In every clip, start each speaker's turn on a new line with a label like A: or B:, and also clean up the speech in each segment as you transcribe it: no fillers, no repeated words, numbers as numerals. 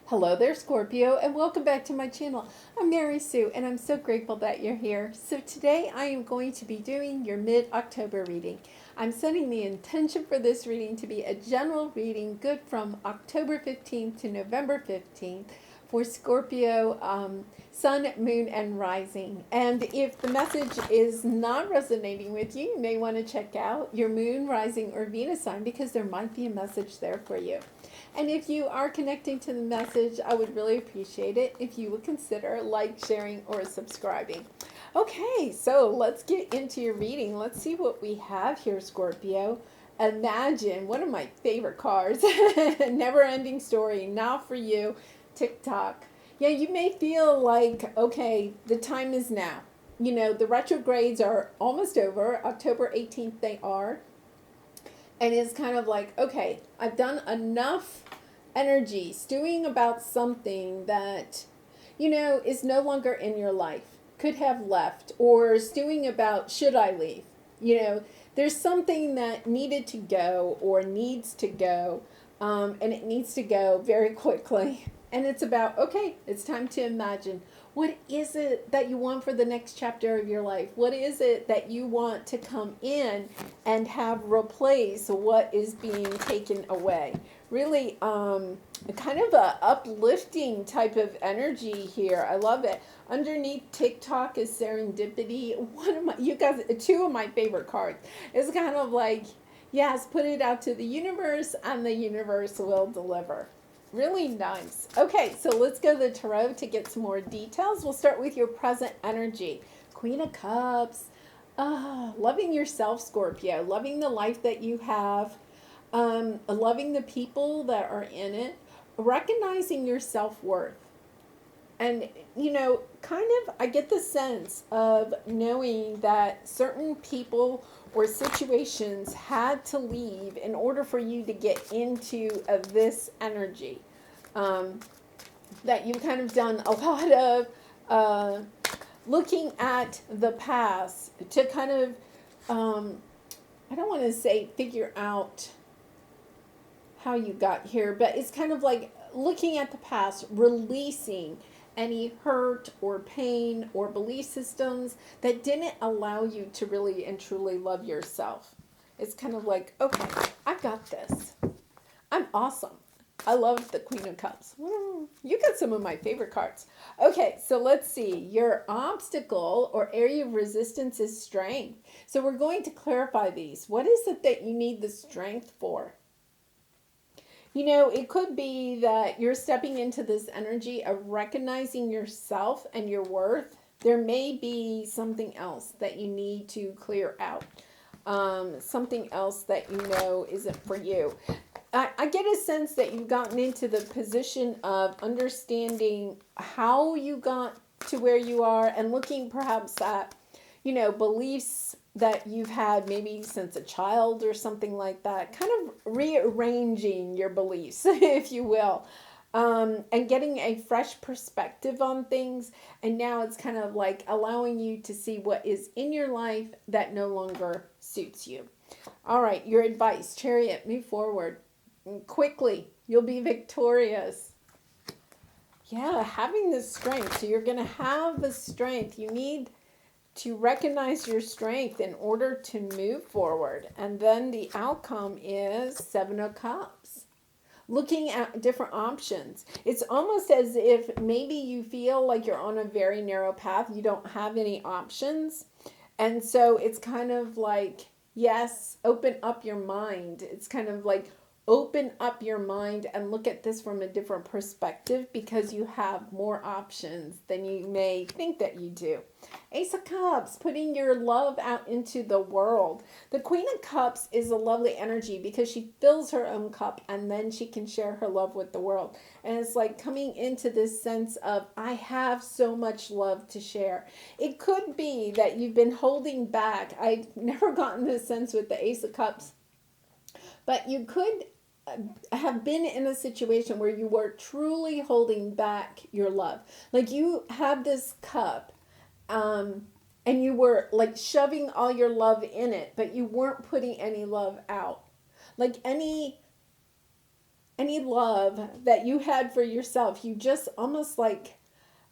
A: Hello there, Scorpio, and welcome back to my channel. I'm Mary Sue, and I'm so grateful that you're here. So today I am going to be doing your mid-October reading. I'm setting the intention for this reading to be a general reading good from October 15th to November 15th for Scorpio, Sun, Moon, and Rising. And if the message is not resonating with you, you may want to check out your Moon, Rising, or Venus sign because there might be a message there for you. And if you are connecting to the message, I would really appreciate it if you would consider like, sharing, or subscribing. Okay, so let's get into your reading. Let's see what we have here, Scorpio. Imagine, one of my favorite cards, Never Ending Story, Not For You, TikTok. Yeah, you may feel like, okay, the time is now. You know, the retrogrades are almost over. October 18th they are. And it's kind of like, okay, I've done enough energy stewing about something that, is no longer in your life, could have left, or stewing about, should I leave? There's something that needed to go or needs to go, and it needs to go very quickly. And it's about, okay, it's time to imagine. What is it that you want for the next chapter of your life? What is it that you want to come in and have replace what is being taken away? Really, kind of a uplifting type of energy here. I love it. Underneath TikTok is serendipity. Two of my favorite cards. It's kind of like, yes, put it out to the universe and the universe will deliver. Really nice. Okay, so let's go to the tarot to get some more details. We'll start with your present energy. Queen of Cups. Loving yourself, Scorpio. Loving the life that you have. Loving the people that are in it. Recognizing your self-worth. And, I get the sense of knowing that certain people or situations had to leave in order for you to get into this energy. That you've kind of done a lot of looking at the past to kind of, I don't want to say figure out how you got here, but it's kind of like looking at the past, releasing any hurt or pain or belief systems that didn't allow you to really and truly love yourself. It's kind of like, okay, I got this. I'm awesome. I love the Queen of Cups. You got some of my favorite cards. Okay, so let's see. Your obstacle or area of resistance is strength. So we're going to clarify these. What is it that you need the strength for? It could be that you're stepping into this energy of recognizing yourself and your worth. There may be something else that you need to clear out. Something else that isn't for you. I get a sense that you've gotten into the position of understanding how you got to where you are and looking perhaps at, beliefs that you've had maybe since a child or something like that, kind of rearranging your beliefs, if you will, and getting a fresh perspective on things. And now it's kind of like allowing you to see what is in your life that no longer suits you. All right, your advice, Chariot, move forward quickly. You'll be victorious. Yeah, having the strength. So you're going to have the strength. You need to recognize your strength in order to move forward. And then the outcome is Seven of Cups. Looking at different options. It's almost as if maybe you feel like you're on a very narrow path. You don't have any options. And so it's kind of like, yes, open up your mind. It's kind of like, open up your mind and look at this from a different perspective because you have more options than you may think that you do. Ace of Cups, putting your love out into the world. The Queen of Cups is a lovely energy because she fills her own cup and then she can share her love with the world. And it's like coming into this sense of, I have so much love to share. It could be that you've been holding back. I've never gotten this sense with the Ace of Cups, but you could have been in a situation where you were truly holding back your love. Like you had this cup, and you were like shoving all your love in it, but you weren't putting any love out. Like any any love that you had for yourself, you just almost like,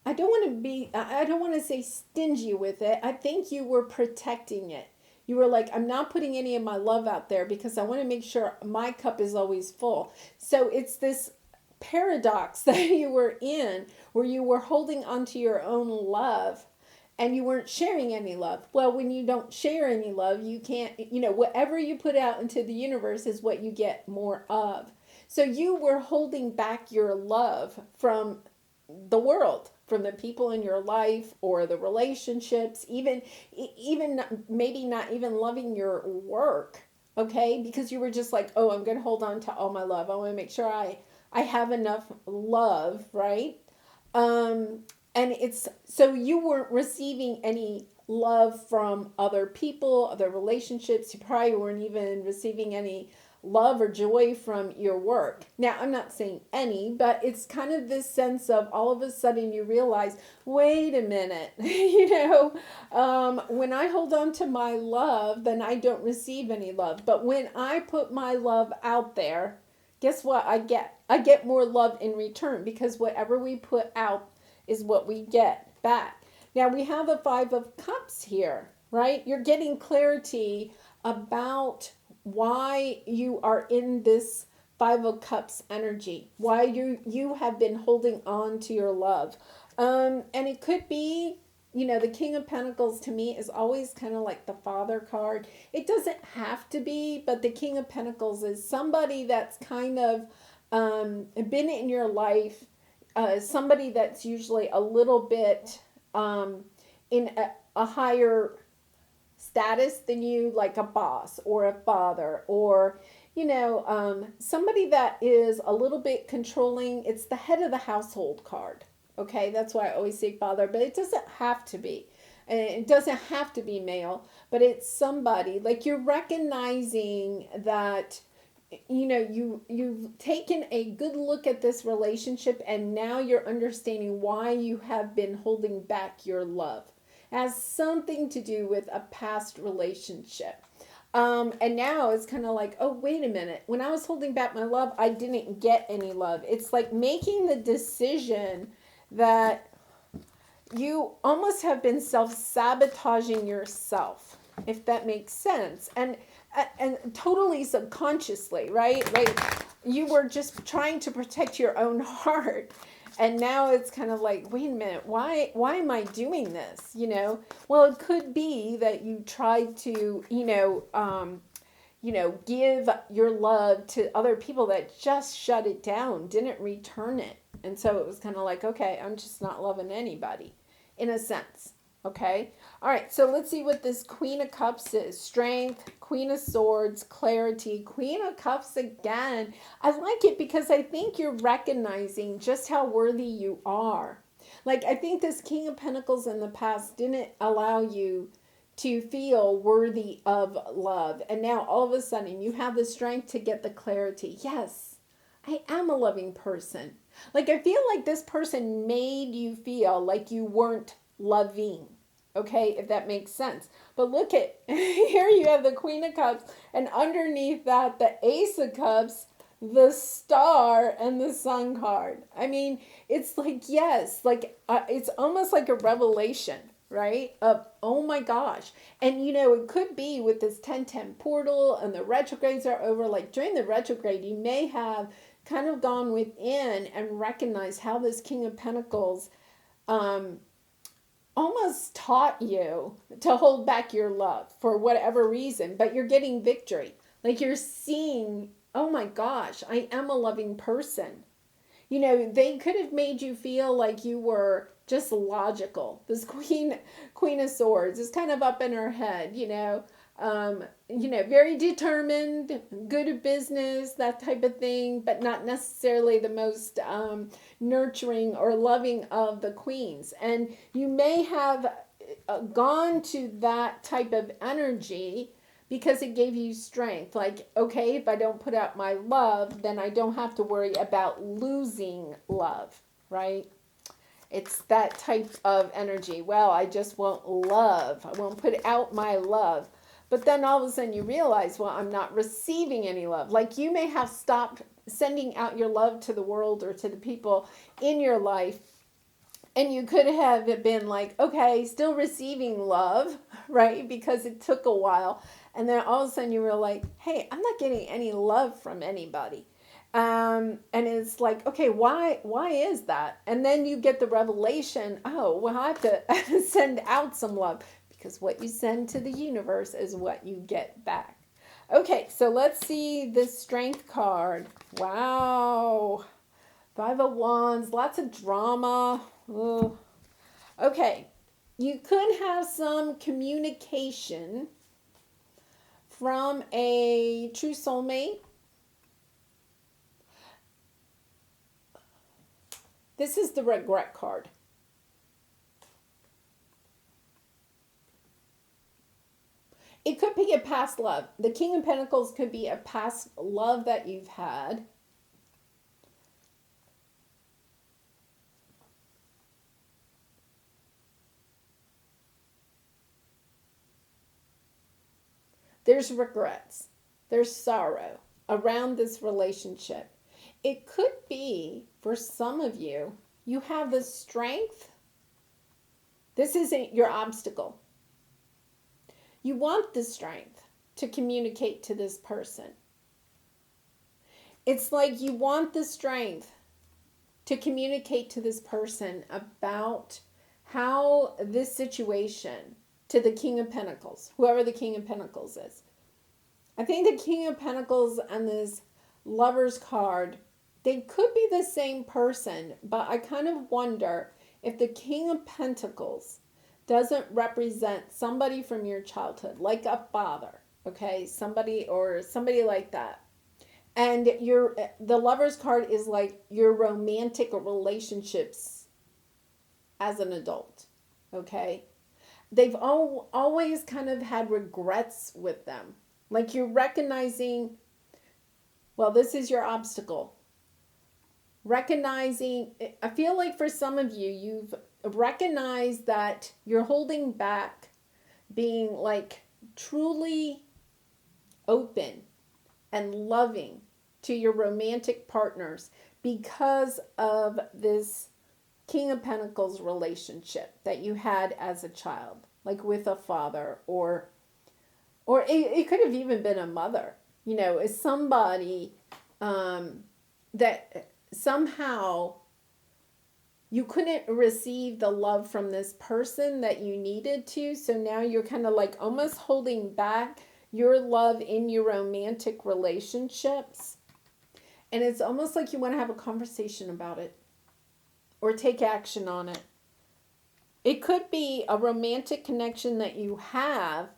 A: I don't want to say stingy with it. I think you were protecting it. You were like, I'm not putting any of my love out there because I want to make sure my cup is always full. So it's this paradox that you were in where you were holding onto your own love and you weren't sharing any love. Well, when you don't share any love, you can't, whatever you put out into the universe is what you get more of. So you were holding back your love from the world, from the people in your life or the relationships, even maybe not even loving your work, okay? Because you were just like, oh, I'm going to hold on to all my love. I want to make sure I have enough love, right? And it's so you weren't receiving any love from other people, other relationships. You probably weren't even receiving any love or joy from your work. Now, I'm not saying any, but it's kind of this sense of all of a sudden you realize, wait a minute, when I hold on to my love, then I don't receive any love. But when I put my love out there, guess what I get? I get more love in return because whatever we put out is what we get back. Now, we have the Five of Cups here, right? You're getting clarity about why you are in this Five of Cups energy, why you have been holding on to your love. And it could be, the King of Pentacles to me is always kind of like the father card. It doesn't have to be, but the King of Pentacles is somebody that's kind of been in your life, somebody that's usually a little bit in a higher status than you, like a boss or a father or somebody that is a little bit controlling. It's the head of the household card. Okay, that's why I always say father, but it doesn't have to be. And it doesn't have to be male, but it's somebody like you're recognizing that you've taken a good look at this relationship and now you're understanding why you have been holding back your love. It has something to do with a past relationship. And now it's kind of like, oh, wait a minute. When I was holding back my love, I didn't get any love. It's like making the decision that you almost have been self-sabotaging yourself, if that makes sense. And totally subconsciously, right? Like you were just trying to protect your own heart. And now it's kind of like, wait a minute, why am I doing this? Well, it could be that you tried to, give your love to other people that just shut it down, didn't return it. And so it was kind of like, okay, I'm just not loving anybody in a sense. Okay. All right. So let's see what this Queen of Cups is. Strength, Queen of Swords, clarity, Queen of Cups again. I like it because I think you're recognizing just how worthy you are. Like, I think this King of Pentacles in the past didn't allow you to feel worthy of love. And now all of a sudden you have the strength to get the clarity. Yes, I am a loving person. Like, I feel like this person made you feel like you weren't loving. Okay, if that makes sense. But look at, here you have the Queen of Cups, and underneath that, the Ace of Cups, the Star, and the Sun card. I mean, it's like, yes, like, it's almost like a revelation, right? Of, oh my gosh. And, it could be with this 1010 portal, and the retrogrades are over, like, during the retrograde, you may have kind of gone within and recognized how this King of Pentacles, almost taught you to hold back your love for whatever reason, but you're getting victory. Like you're seeing, oh my gosh, I am a loving person. They could have made you feel like you were just logical. This Queen of Swords is kind of up in her head, very determined, good at business, that type of thing, but not necessarily the most nurturing or loving of the queens. And you may have gone to that type of energy because it gave you strength. Like, okay, if I don't put out my love, then I don't have to worry about losing love, right? It's that type of energy. Well, I just won't love. I won't put out my love. But then all of a sudden you realize, well, I'm not receiving any love. Like you may have stopped sending out your love to the world or to the people in your life. And you could have been like, okay, still receiving love, right? Because it took a while. And then all of a sudden you were like, hey, I'm not getting any love from anybody. And it's like, okay, why is that? And then you get the revelation, oh, well, I have to send out some love, because what you send to the universe is what you get back. Okay, so let's see this strength card. Wow. 5 of Wands, lots of drama. Ugh. Okay, you could have some communication from a true soulmate. This is the regret card. It could be a past love. The King of Pentacles could be a past love that you've had. There's regrets. There's sorrow around this relationship. It could be, for some of you, you have the strength. This isn't your obstacle. You want the strength to communicate to this person. It's like you want the strength to communicate to this person about how this situation, to the King of Pentacles, whoever the King of Pentacles is. I think the King of Pentacles and this Lover's card, they could be the same person, but I kind of wonder if the King of Pentacles doesn't represent somebody from your childhood, like a father, okay? Somebody like that. And the Lover's card is like your romantic relationships as an adult, okay? They've always kind of had regrets with them. Like you're recognizing, well, this is your obstacle. Recognizing, I feel like for some of you, you've recognized that you're holding back being like truly open and loving to your romantic partners because of this King of Pentacles relationship that you had as a child, like with a father, or it could have even been a mother, you know, is somebody that somehow you couldn't receive the love from this person that you needed to. So now you're kind of like almost holding back your love in your romantic relationships. And it's almost like you want to have a conversation about it or take action on it. It could be a romantic connection that you have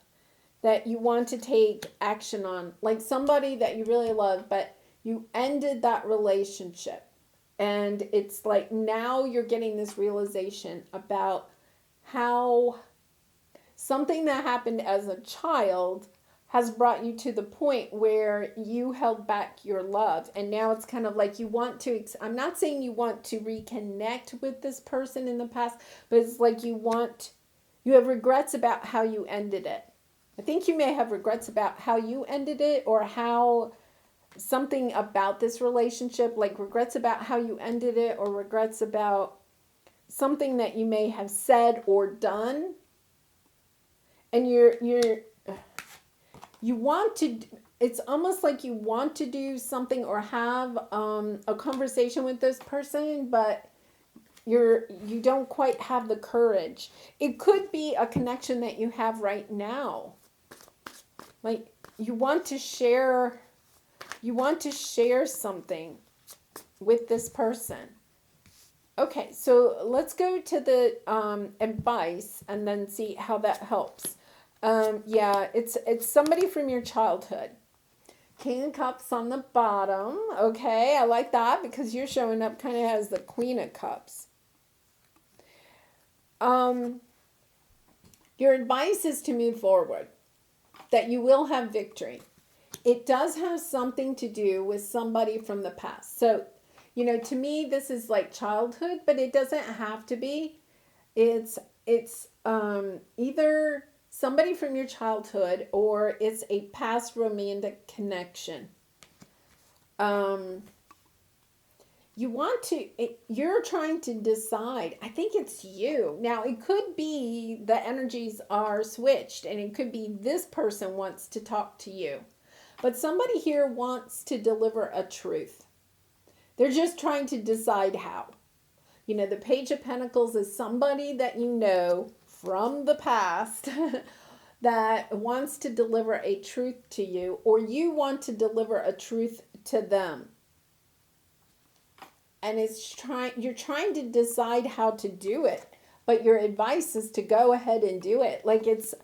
A: that you want to take action on. Like somebody that you really love, but you ended that relationship. And it's like now you're getting this realization about how something that happened as a child has brought you to the point where you held back your love. And now it's kind of like you want to, I'm not saying you want to reconnect with this person in the past, but it's like you have regrets about how you ended it. I think you may have regrets about how you ended it, or how something about this relationship, like regrets about how you ended it, or regrets about something that you may have said or done. And you want to, it's almost like you want to do something or have a conversation with this person, but you don't quite have the courage. It could be a connection that you have right now. Like you want to share something with this person. Okay, so let's go to the advice and then see how that helps. Yeah, it's somebody from your childhood. King of Cups on the bottom. Okay, I like that because you're showing up kind of as the Queen of Cups. Your advice is to move forward, that you will have victory. It does have something to do with somebody from the past. So, you know, to me, this is like childhood, but it doesn't have to be. It's either somebody from your childhood or it's a past romantic connection. you're trying to decide. I think it's you. Now, it could be the energies are switched and it could be this person wants to talk to you. But somebody here wants to deliver a truth. They're just trying to decide how. The Page of Pentacles is somebody that you know from the past that wants to deliver a truth to you, or you want to deliver a truth to them. And you're trying to decide how to do it, but your advice is to go ahead and do it. Like it's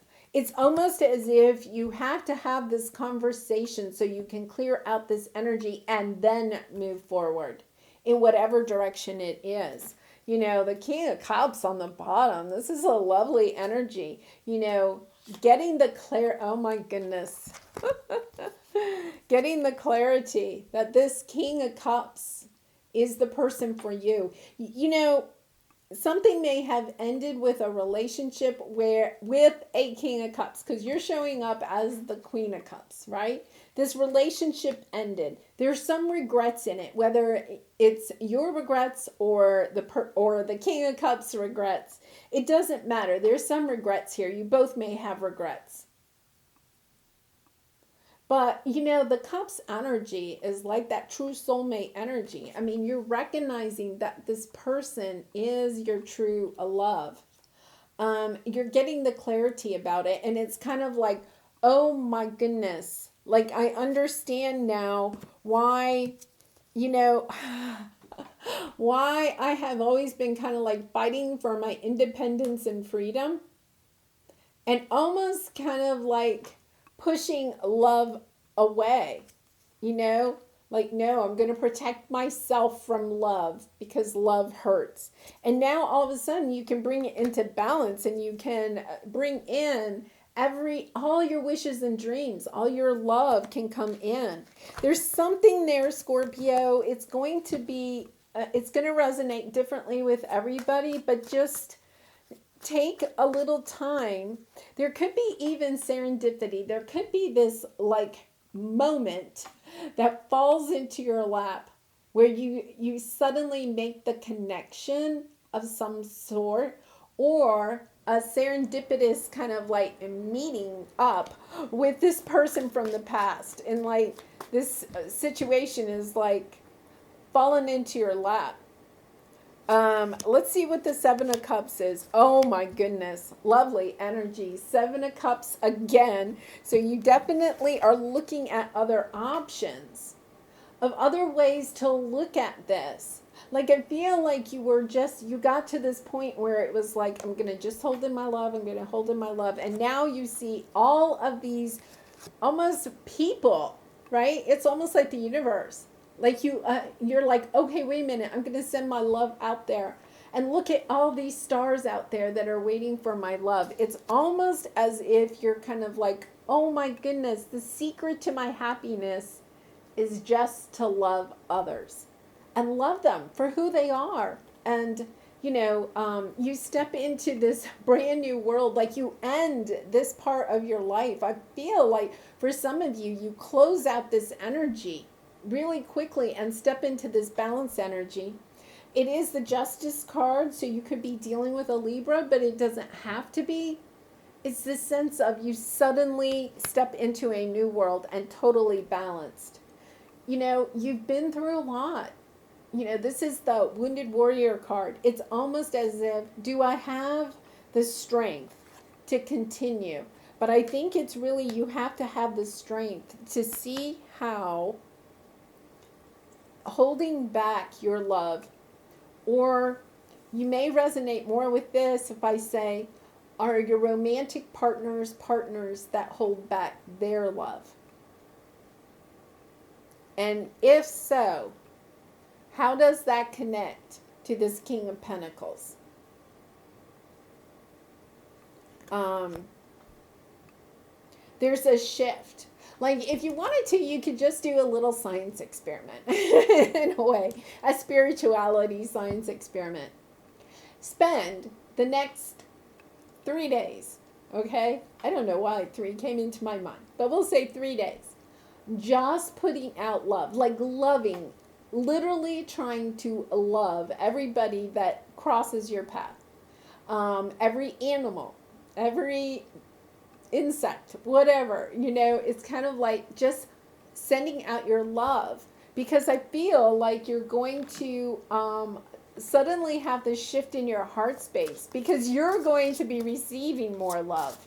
A: almost as if you have to have this conversation so you can clear out this energy and then move forward in whatever direction it is. The King of Cups on the bottom, this is a lovely energy. Getting the oh my goodness. Getting the clarity that this King of Cups is the person for you. Something may have ended with a relationship with a King of Cups, because you're showing up as the Queen of Cups, right? This relationship ended. There's some regrets in it, whether it's your regrets or the King of Cups regrets. It doesn't matter. There's some regrets here. You both may have regrets. But, the Cups energy is like that true soulmate energy. I mean, you're recognizing that this person is your true love. You're getting the clarity about it. And it's kind of like, oh my goodness. Like, I understand now why, why I have always been kind of like fighting for my independence and freedom. And almost kind of like pushing love away, like, no, I'm going to protect myself from love because love hurts. And now all of a sudden you can bring it into balance, and you can bring in all your wishes and dreams. All your love can come in. There's something there, Scorpio. It's going to resonate differently with everybody, but just take a little time. There could be even serendipity. There could be this like moment that falls into your lap where you suddenly make the connection of some sort, or a serendipitous kind of like meeting up with this person from the past, and like this situation is like fallen into your lap. Let's see what the Seven of Cups is. Oh my goodness. Lovely energy. Seven of Cups again. So you definitely are looking at other options, of other ways to look at this. Like, I feel like you got to this point where it was like, I'm going to just hold in my love. I'm going to hold in my love. And now you see all of these almost people, right? It's almost like the universe. Like you're like, okay, wait a minute. I'm going to send my love out there. And look at all these stars out there that are waiting for my love. It's almost as if you're kind of like, oh my goodness, the secret to my happiness is just to love others and love them for who they are. And, you step into this brand new world, like you end this part of your life. I feel like for some of you, you close out this energy really quickly and step into this balance energy. It is the Justice card, so you could be dealing with a Libra, but it doesn't have to be. It's this sense of you suddenly step into a new world and totally balanced. You've been through a lot. This is the Wounded Warrior card. It's almost as if, do I have the strength to continue? But I think it's really, you have to have the strength to see how holding back your love, or you may resonate more with this if I say, are your romantic partners that hold back their love? And if so, how does that connect to this King of Pentacles? There's a shift. Like, if you wanted to, you could just do a little science experiment in a way, a spirituality science experiment. Spend the next 3 days, okay? I don't know why 3 came into my mind, but we'll say 3 days. Just putting out love, like loving literally trying to love everybody that crosses your path. Every animal, every insect, whatever, it's kind of like just sending out your love, because I feel like you're going to suddenly have this shift in your heart space, because you're going to be receiving more love.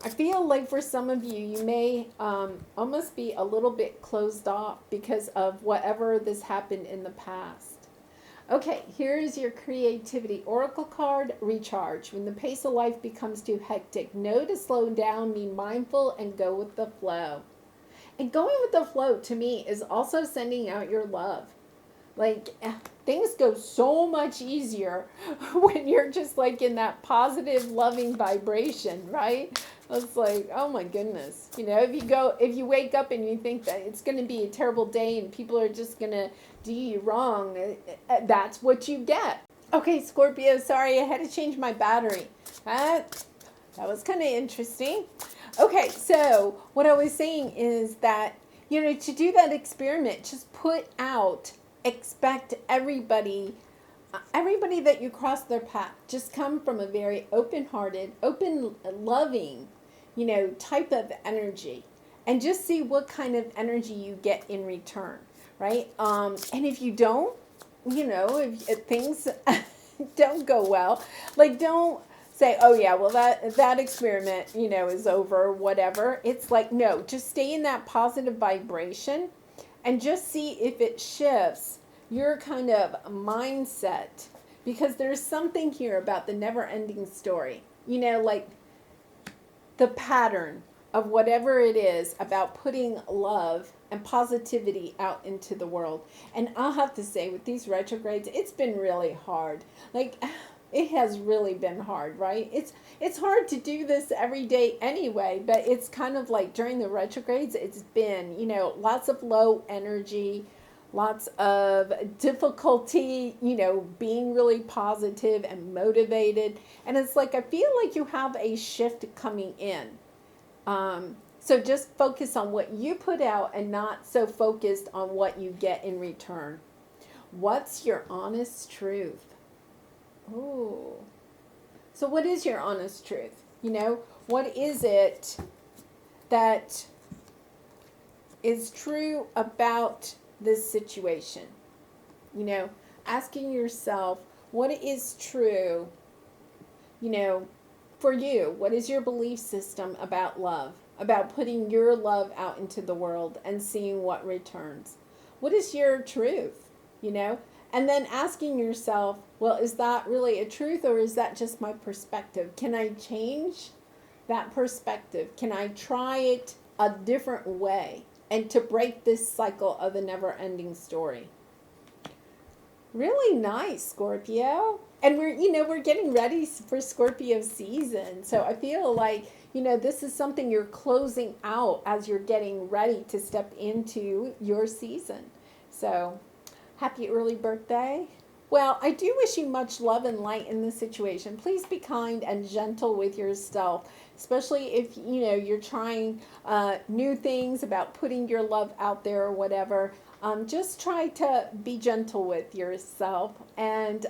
A: I feel like for some of you, you may almost be a little bit closed off because of whatever this happened in the past. Okay, here's your creativity oracle card, recharge. When the pace of life becomes too hectic, know to slow down, be mindful, and go with the flow. And going with the flow, to me, is also sending out your love. Like, things go so much easier when you're just like in that positive, loving vibration, right? It's like, oh my goodness. If you wake up and you think that it's going to be a terrible day and people are just going to do you wrong, that's what you get. Okay, Scorpio, sorry, I had to change my battery. That was kind of interesting. Okay, so what I was saying is that, to do that experiment, just expect everybody that you cross their path, just come from a very open-hearted, open, loving, type of energy, and just see what kind of energy you get in return, right? And if you don't, if things don't go well, like, don't say, oh yeah, well that experiment, is over, whatever. It's like, no, just stay in that positive vibration and just see if it shifts your kind of mindset, because there's something here about the never-ending story, like the pattern of whatever it is about putting love and positivity out into the world. And I'll have to say, with these retrogrades, it's been really hard. Like, it has really been hard, right? It's hard to do this every day anyway, but it's kind of like during the retrogrades, it's been, lots of low energy, lots of difficulty, being really positive and motivated. And it's like, I feel like you have a shift coming in. So just focus on what you put out and not so focused on what you get in return. What's your honest truth? Ooh. So what is your honest truth? What is it that is true about this situation? Asking yourself, what is true, for you? What is your belief system about love? About putting your love out into the world and seeing what returns? What is your truth? And then asking yourself, well, is that really a truth, or is that just my perspective? Can I change that perspective? Can I try it a different way, and to break this cycle of the never-ending story? Really nice, Scorpio. And we're getting ready for Scorpio season. So I feel like, this is something you're closing out as you're getting ready to step into your season. So happy early birthday. Well, I do wish you much love and light in this situation. Please be kind and gentle with yourself, especially if, you're trying new things about putting your love out there or whatever. Just try to be gentle with yourself. And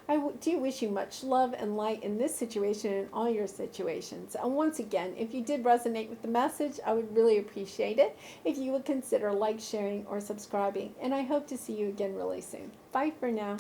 A: I do wish you much love and light in this situation and all your situations. And once again, if you did resonate with the message, I would really appreciate it if you would consider sharing, or subscribing. And I hope to see you again really soon. Bye for now.